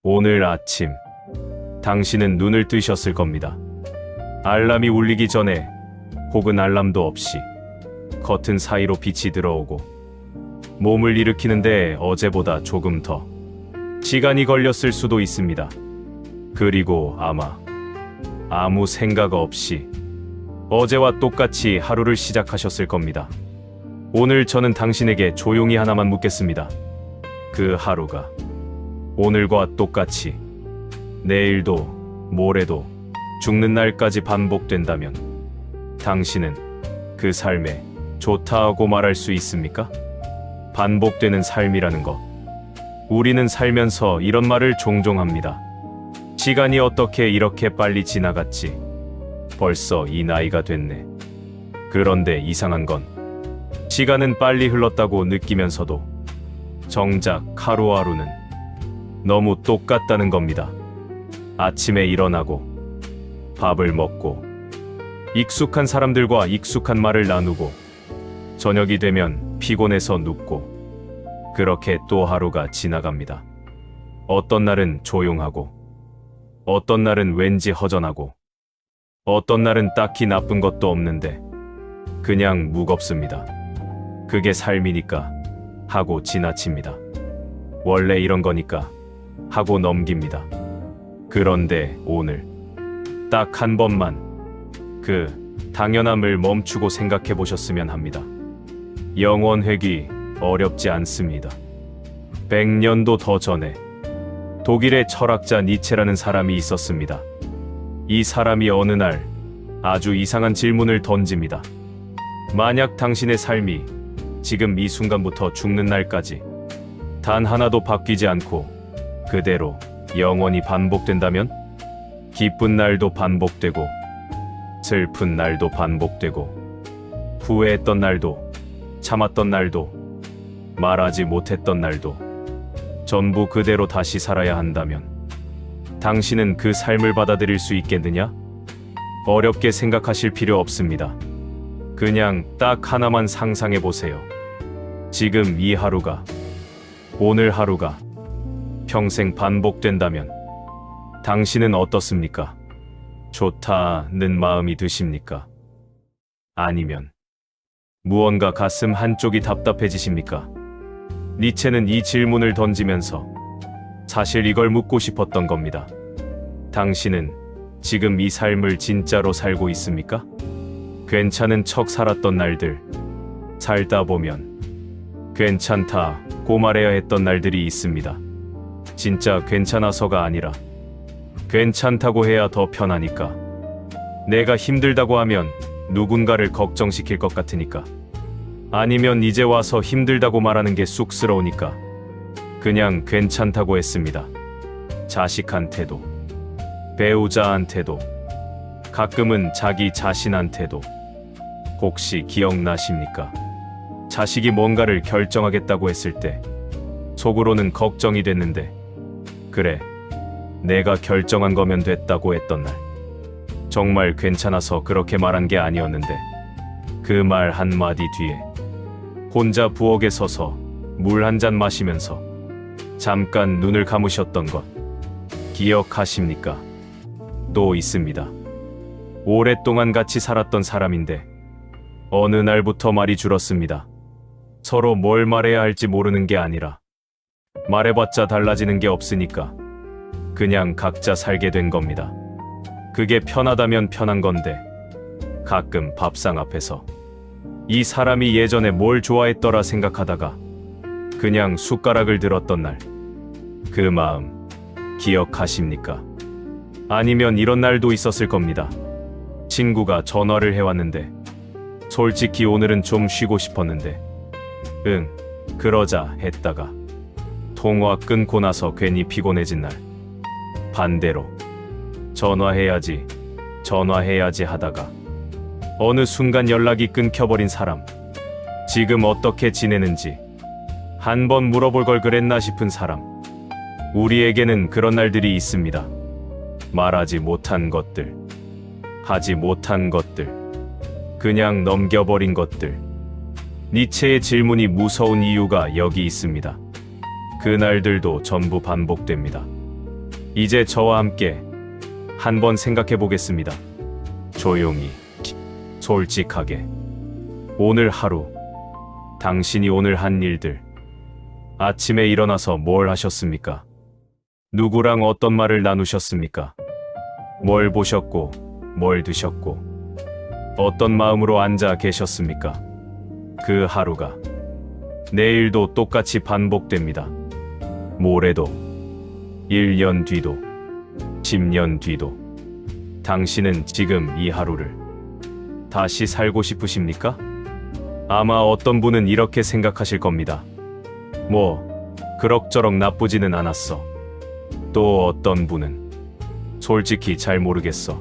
오늘 아침, 당신은 눈을 뜨셨을 겁니다. 알람이 울리기 전에 혹은 알람도 없이 커튼 사이로 빛이 들어오고 몸을 일으키는데 어제보다 조금 더 시간이 걸렸을 수도 있습니다. 그리고 아마 아무 생각 없이 어제와 똑같이 하루를 시작하셨을 겁니다. 오늘 저는 당신에게 조용히 하나만 묻겠습니다. 그 하루가 오늘과 똑같이 내일도 모레도 죽는 날까지 반복된다면 당신은 그 삶에 좋다고 말할 수 있습니까? 반복되는 삶이라는 것. 우리는 살면서 이런 말을 종종 합니다. 시간이 어떻게 이렇게 빨리 지나갔지? 벌써 이 나이가 됐네. 그런데 이상한 건 시간은 빨리 흘렀다고 느끼면서도 정작 하루하루는 너무 똑같다는 겁니다. 아침에 일어나고 밥을 먹고 익숙한 사람들과 익숙한 말을 나누고 저녁이 되면 피곤해서 눕고 그렇게 또 하루가 지나갑니다. 어떤 날은 조용하고 어떤 날은 왠지 허전하고 어떤 날은 딱히 나쁜 것도 없는데 그냥 무겁습니다. 그게 삶이니까 하고 지나칩니다. 원래 이런 거니까 하고 넘깁니다. 그런데 오늘 딱 한 번만 그 당연함을 멈추고 생각해 보셨으면 합니다. 영원 회귀 어렵지 않습니다. 100년도 더 전에 독일의 철학자 니체라는 사람이 있었습니다. 이 사람이 어느 날 아주 이상한 질문을 던집니다. 만약 당신의 삶이 지금 이 순간부터 죽는 날까지 단 하나도 바뀌지 않고 그대로 영원히 반복된다면? 기쁜 날도 반복되고 슬픈 날도 반복되고 후회했던 날도 참았던 날도 말하지 못했던 날도 전부 그대로 다시 살아야 한다면 당신은 그 삶을 받아들일 수 있겠느냐? 어렵게 생각하실 필요 없습니다. 그냥 딱 하나만 상상해 보세요. 지금 이 하루가, 오늘 하루가 평생 반복된다면 당신은 어떻습니까? 좋다는 마음이 드십니까? 아니면 무언가 가슴 한쪽이 답답해지십니까? 니체는 이 질문을 던지면서 사실 이걸 묻고 싶었던 겁니다. 당신은 지금 이 삶을 진짜로 살고 있습니까? 괜찮은 척 살았던 날들, 살다 보면 괜찮다고 말해야 했던 날들이 있습니다. 진짜 괜찮아서가 아니라 괜찮다고 해야 더 편하니까. 내가 힘들다고 하면 누군가를 걱정시킬 것 같으니까. 아니면 이제 와서 힘들다고 말하는 게 쑥스러우니까 그냥 괜찮다고 했습니다. 자식한테도, 배우자한테도, 가끔은 자기 자신한테도. 혹시 기억나십니까? 자식이 뭔가를 결정하겠다고 했을 때 속으로는 걱정이 됐는데 그래, 내가 결정한 거면 됐다고 했던 날. 정말 괜찮아서 그렇게 말한 게 아니었는데 그 말 한마디 뒤에 혼자 부엌에 서서 물 한 잔 마시면서 잠깐 눈을 감으셨던 것 기억하십니까? 또 있습니다. 오랫동안 같이 살았던 사람인데 어느 날부터 말이 줄었습니다. 서로 뭘 말해야 할지 모르는 게 아니라 말해봤자 달라지는 게 없으니까 그냥 각자 살게 된 겁니다. 그게 편하다면 편한 건데 가끔 밥상 앞에서 이 사람이 예전에 뭘 좋아했더라 생각하다가 그냥 숟가락을 들었던 날, 그 마음 기억하십니까? 아니면 이런 날도 있었을 겁니다. 친구가 전화를 해왔는데 솔직히 오늘은 좀 쉬고 싶었는데 응, 그러자 했다가 통화 끊고 나서 괜히 피곤해진 날. 반대로 전화해야지 하다가 어느 순간 연락이 끊겨버린 사람. 지금 어떻게 지내는지 한번 물어볼 걸 그랬나 싶은 사람. 우리에게는 그런 날들이 있습니다. 말하지 못한 것들, 하지 못한 것들, 그냥 넘겨버린 것들. 니체의 질문이 무서운 이유가 여기 있습니다. 그 날들도 전부 반복됩니다. 이제 저와 함께 한번 생각해 보겠습니다. 조용히, 솔직하게. 오늘 하루, 당신이 오늘 한 일들. 아침에 일어나서 뭘 하셨습니까? 누구랑 어떤 말을 나누셨습니까? 뭘 보셨고, 뭘 드셨고, 어떤 마음으로 앉아 계셨습니까? 그 하루가 내일도 똑같이 반복됩니다. 모레도, 1년 뒤도, 10년 뒤도. 당신은 지금 이 하루를 다시 살고 싶으십니까? 아마 어떤 분은 이렇게 생각하실 겁니다. 뭐, 그럭저럭 나쁘지는 않았어. 또 어떤 분은 솔직히 잘 모르겠어.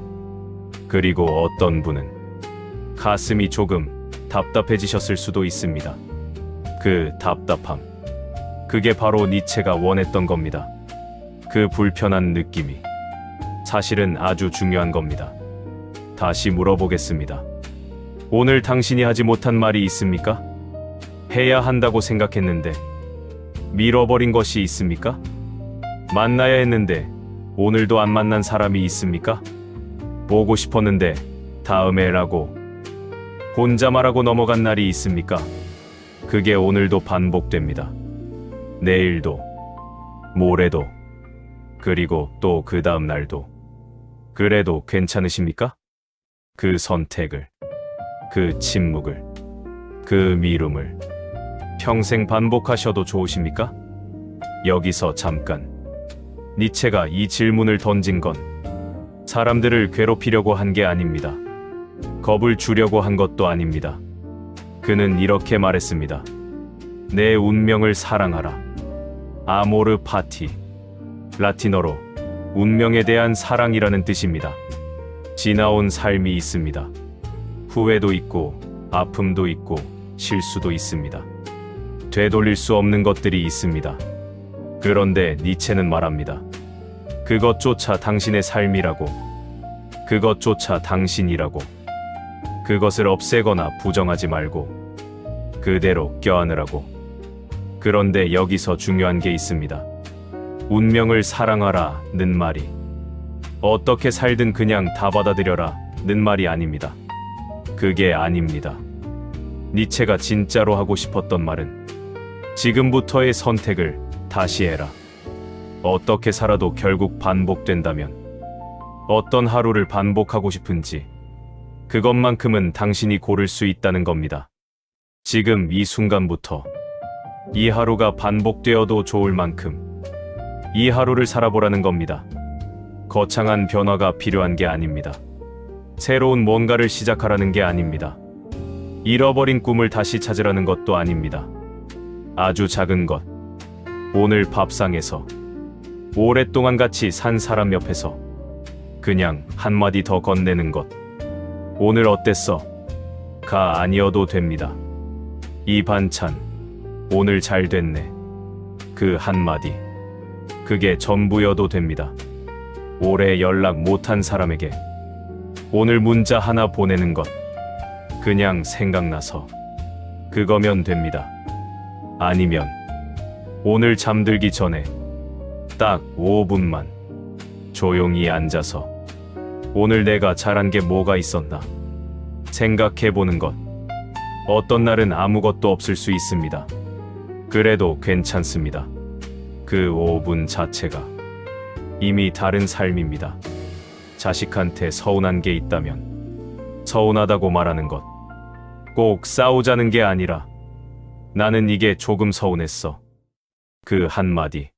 그리고 어떤 분은 가슴이 조금 답답해지셨을 수도 있습니다. 그 답답함. 그게 바로 니체가 원했던 겁니다. 그 불편한 느낌이 사실은 아주 중요한 겁니다. 다시 물어보겠습니다. 오늘 당신이 하지 못한 말이 있습니까? 해야 한다고 생각했는데 밀어버린 것이 있습니까? 만나야 했는데 오늘도 안 만난 사람이 있습니까? 보고 싶었는데 다음에라고 혼자 말하고 넘어간 날이 있습니까? 그게 오늘도 반복됩니다. 내일도, 모레도, 그리고 또 그 다음 날도. 그래도 괜찮으십니까? 그 선택을, 그 침묵을, 그 미움을 평생 반복하셔도 좋으십니까? 여기서 잠깐. 니체가 이 질문을 던진 건 사람들을 괴롭히려고 한 게 아닙니다. 겁을 주려고 한 것도 아닙니다. 그는 이렇게 말했습니다. 내 운명을 사랑하라. 아모르 파티. 라틴어로 운명에 대한 사랑이라는 뜻입니다. 지나온 삶이 있습니다. 후회도 있고, 아픔도 있고, 실수도 있습니다. 되돌릴 수 없는 것들이 있습니다. 그런데 니체는 말합니다. 그것조차 당신의 삶이라고. 그것조차 당신이라고. 그것을 없애거나 부정하지 말고 그대로 껴안으라고. 그런데 여기서 중요한 게 있습니다. 운명을 사랑하라는 말이 어떻게 살든 그냥 다 받아들여라는 말이 아닙니다. 그게 아닙니다. 니체가 진짜로 하고 싶었던 말은 지금부터의 선택을 다시 해라. 어떻게 살아도 결국 반복된다면 어떤 하루를 반복하고 싶은지 그것만큼은 당신이 고를 수 있다는 겁니다. 지금 이 순간부터 이 하루가 반복되어도 좋을 만큼 이 하루를 살아보라는 겁니다. 거창한 변화가 필요한 게 아닙니다. 새로운 뭔가를 시작하라는 게 아닙니다. 잃어버린 꿈을 다시 찾으라는 것도 아닙니다. 아주 작은 것. 오늘 밥상에서 오랫동안 같이 산 사람 옆에서 그냥 한마디 더 건네는 것. 오늘 어땠어? 가 아니어도 됩니다. 이 반찬 오늘 잘 됐네. 그 한마디. 그게 전부여도 됩니다. 오래 연락 못한 사람에게 오늘 문자 하나 보내는 것. 그냥 생각나서 그거면 됩니다. 아니면 오늘 잠들기 전에 딱 5분만 조용히 앉아서 오늘 내가 잘한 게 뭐가 있었나 생각해보는 것. 어떤 날은 아무것도 없을 수 있습니다. 그래도 괜찮습니다. 그 5분 자체가 이미 다른 삶입니다. 자식한테 서운한 게 있다면 서운하다고 말하는 것. 꼭 싸우자는 게 아니라 나는 이게 조금 서운했어. 그 한마디.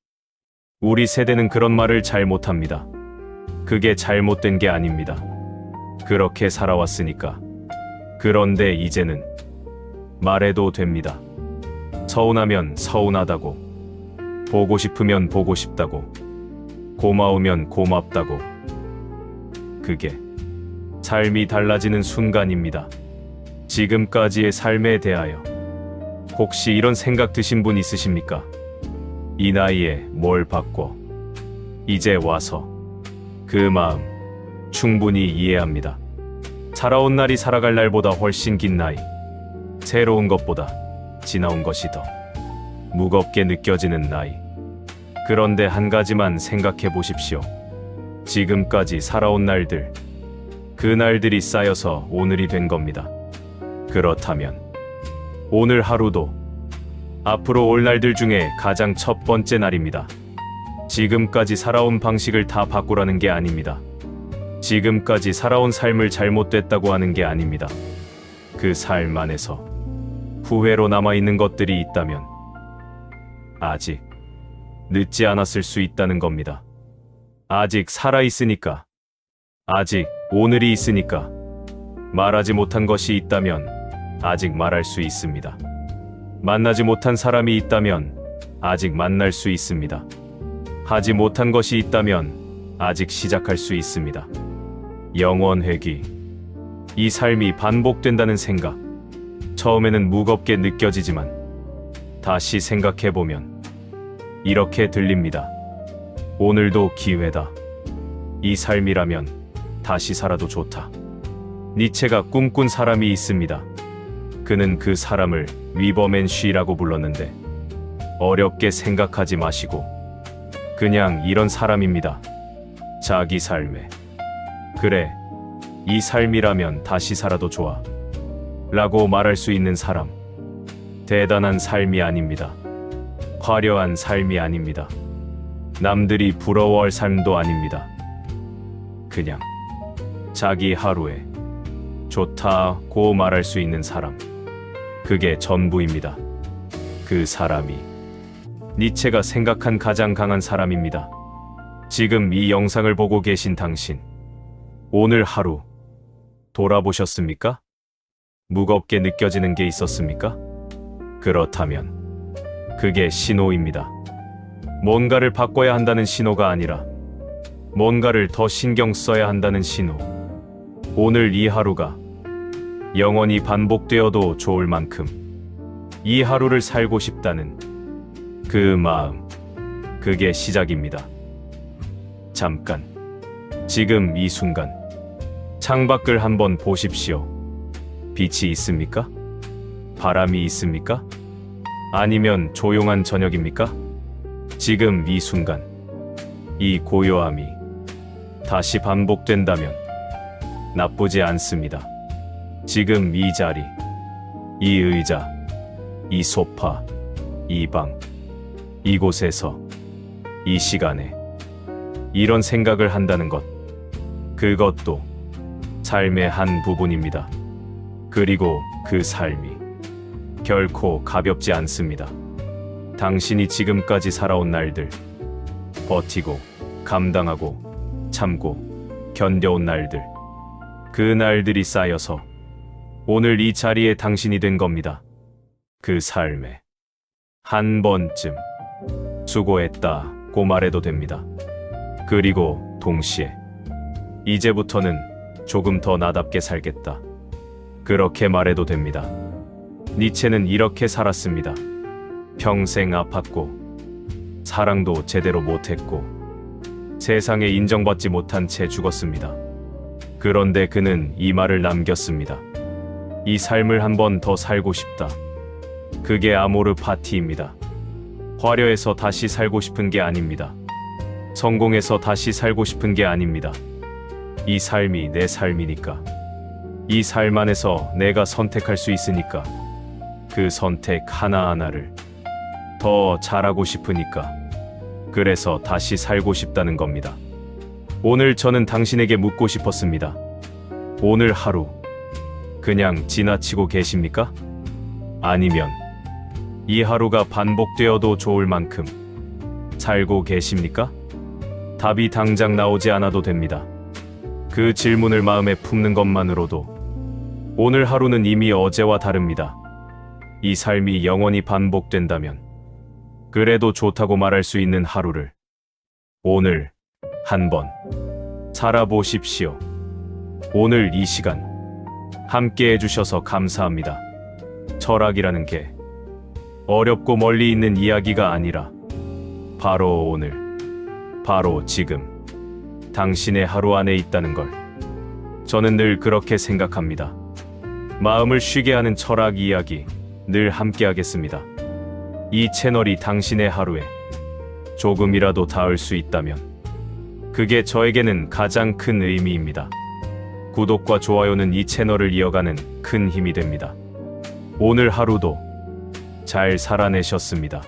우리 세대는 그런 말을 잘 못합니다. 그게 잘못된 게 아닙니다. 그렇게 살아왔으니까. 그런데 이제는 말해도 됩니다. 서운하면 서운하다고. 보고 싶으면 보고 싶다고. 고마우면 고맙다고. 그게 삶이 달라지는 순간입니다. 지금까지의 삶에 대하여 혹시 이런 생각 드신 분 있으십니까? 이 나이에 뭘 바꿔? 이제 와서 그 마음 충분히 이해합니다. 살아온 날이 살아갈 날보다 훨씬 긴 나이. 새로운 것보다 지나온 것이 더 무겁게 느껴지는 나이. 그런데 한 가지만 생각해 보십시오. 지금까지 살아온 날들, 그 날들이 쌓여서 오늘이 된 겁니다. 그렇다면 오늘 하루도 앞으로 올 날들 중에 가장 첫 번째 날입니다. 지금까지 살아온 방식을 다 바꾸라는 게 아닙니다. 지금까지 살아온 삶을 잘못됐다고 하는 게 아닙니다. 그 삶 안에서 후회로 남아있는 것들이 있다면 아직 늦지 않았을 수 있다는 겁니다. 아직 살아있으니까, 아직 오늘이 있으니까, 말하지 못한 것이 있다면 아직 말할 수 있습니다. 만나지 못한 사람이 있다면 아직 만날 수 있습니다. 하지 못한 것이 있다면 아직 시작할 수 있습니다. 영원 회귀, 이 삶이 반복된다는 생각, 처음에는 무겁게 느껴지지만 다시 생각해보면 이렇게 들립니다. 오늘도 기회다. 이 삶이라면 다시 살아도 좋다. 니체가 꿈꾼 사람이 있습니다. 그는 그 사람을 위버맨 쉬라고 불렀는데 어렵게 생각하지 마시고 그냥 이런 사람입니다. 자기 삶에 그래, 이 삶이라면 다시 살아도 좋아 라고 말할 수 있는 사람. 대단한 삶이 아닙니다. 화려한 삶이 아닙니다. 남들이 부러워할 삶도 아닙니다. 그냥 자기 하루에 좋다고 말할 수 있는 사람. 그게 전부입니다. 그 사람이 니체가 생각한 가장 강한 사람입니다. 지금 이 영상을 보고 계신 당신, 오늘 하루 돌아보셨습니까? 무겁게 느껴지는 게 있었습니까? 그렇다면 그게 신호입니다. 뭔가를 바꿔야 한다는 신호가 아니라 뭔가를 더 신경 써야 한다는 신호. 오늘 이 하루가 영원히 반복되어도 좋을 만큼 이 하루를 살고 싶다는 그 마음, 그게 시작입니다. 잠깐, 지금 이 순간 창밖을 한번 보십시오. 빛이 있습니까? 바람이 있습니까? 아니면 조용한 저녁입니까? 지금 이 순간, 이 고요함이 다시 반복된다면 나쁘지 않습니다. 지금 이 자리, 이 의자, 이 소파, 이 방, 이곳에서, 이 시간에 이런 생각을 한다는 것, 그것도 삶의 한 부분입니다. 그리고 그 삶이 결코 가볍지 않습니다. 당신이 지금까지 살아온 날들, 버티고, 감당하고, 참고, 견뎌온 날들, 그 날들이 쌓여서 오늘 이 자리에 당신이 된 겁니다. 그 삶에 한 번쯤 수고했다고 말해도 됩니다. 그리고 동시에 이제부터는 조금 더 나답게 살겠다. 그렇게 말해도 됩니다. 니체는 이렇게 살았습니다. 평생 아팠고 사랑도 제대로 못했고 세상에 인정받지 못한 채 죽었습니다. 그런데 그는 이 말을 남겼습니다. 이 삶을 한 번 더 살고 싶다. 그게 아모르 파티입니다. 화려해서 다시 살고 싶은 게 아닙니다. 성공해서 다시 살고 싶은 게 아닙니다. 이 삶이 내 삶이니까. 이 삶 안에서 내가 선택할 수 있으니까. 그 선택 하나하나를 더 잘하고 싶으니까. 그래서 다시 살고 싶다는 겁니다. 오늘 저는 당신에게 묻고 싶었습니다. 오늘 하루 그냥 지나치고 계십니까? 아니면 이 하루가 반복되어도 좋을 만큼 살고 계십니까? 답이 당장 나오지 않아도 됩니다. 그 질문을 마음에 품는 것만으로도 오늘 하루는 이미 어제와 다릅니다. 이 삶이 영원히 반복된다면 그래도 좋다고 말할 수 있는 하루를 오늘 한번 살아보십시오. 오늘 이 시간 함께 해주셔서 감사합니다. 철학이라는 게 어렵고 멀리 있는 이야기가 아니라 바로 오늘, 바로 지금 당신의 하루 안에 있다는 걸 저는 늘 그렇게 생각합니다. 마음을 쉬게 하는 철학 이야기 늘 함께 하겠습니다. 이 채널이 당신의 하루에 조금이라도 닿을 수 있다면 그게 저에게는 가장 큰 의미입니다. 구독과 좋아요는 이 채널을 이어가는 큰 힘이 됩니다. 오늘 하루도 잘 살아내셨습니다.